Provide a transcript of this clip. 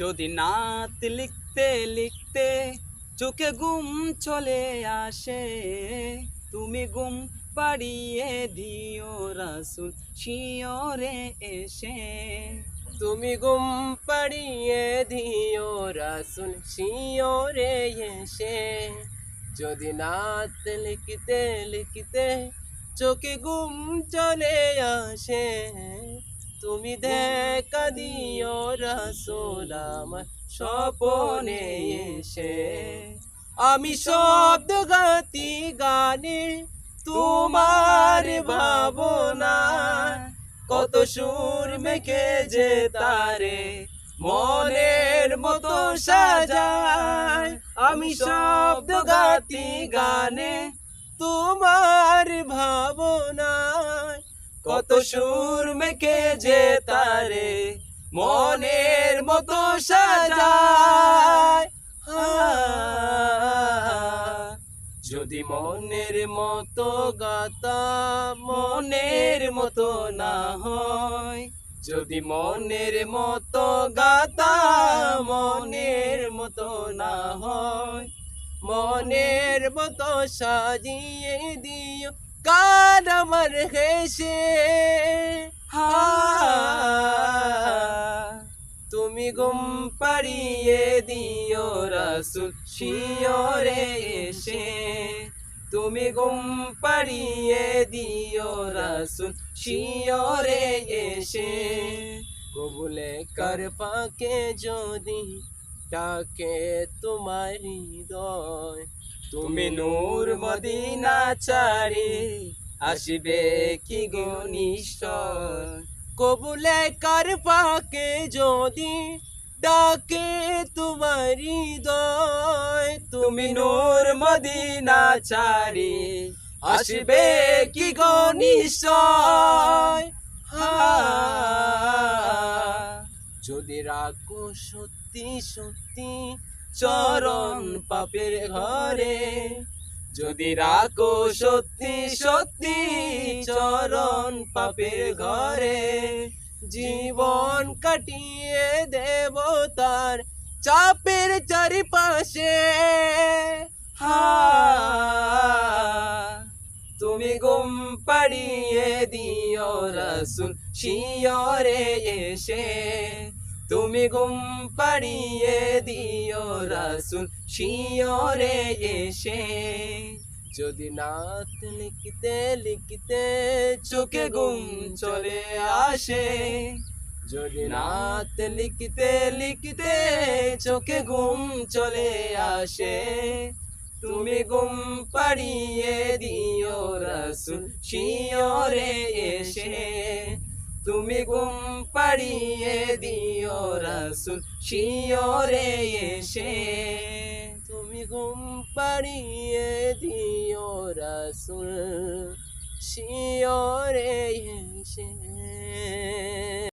যদি নাত লিখতে লিখতে চোখে ঘুম চলে আসে, তুমি ঘুম পাড়িয়ে দিও রাসূল শিয়রে এসে। তুমি ঘুম পাড়িয়ে দিও রাসূল শিয়রে এসে। যদি নাত লিখতে লিখতে চোখে ঘুম চলে আসে, তুমি দেখা দিও রাসূল আমার স্বপনে এসে। আমি শব্দঘাতী গানে তোমার ভাবনা, কত সুর মেখে যে তারে মনের মতো সাজায়। আমি শব্দঘাতী গানে তোমার ভাবনায়, কত সুর মেখে যে তারে মনের মতো সাজায়। যদি মনের মতো গাতা মনের মতো না হয়, যদি মনের মতো গাতা মনের মতো না হয়, মনের মতো সাজিয়ে দিও গান আমার হেসে। তুমি ঘুম পাড়িয়ে দিও রাসূল শিয়রে এসে, তুমি ঘুম পাড়িয়ে দিও রাসূল শিয়রে এসে। কবুলে কার ফাঁকে যদি ডাকে তোমার হৃদয়, তুমি নূর মদিনা ছাড়ি আসবে কি গো নিশ্চয়। কবুলে কার ফাঁকে যদি ডাকে তোমার হৃদয়, তুমি নূর মদিনা ছাড়ি আসবে কি গো নিশ্চয়। যদি রাখো সত্যি সত্যি চরণ পাপের ঘরে, যদি রাখো সত্যি সত্যি চরণ পাপের ঘরে, জীবন কাটিয়ে দেব তার চাপের চারিপাশে। তুমি ঘুম পাড়িয়ে দিও রাসূল শিয়রে এসে, তুমি ঘুম পাড়িয়ে দিও রাসূল শিয়রে এসে। যদি নাত লিখতে লিখতে চোখে ঘুম চলে আসে, যদি নাত লিখতে লিখতে চোখে ঘুম চলে আসে, তুমি ঘুম পাড়িয়ে দিও রাসূল শিয়রে এসে, তুমি ঘুম পাড়িয়ে দিও রাসূল শিয়রে এসে, তুমি ঘুম পাড়িয়ে দিও রাসূল শিয়রে এসে।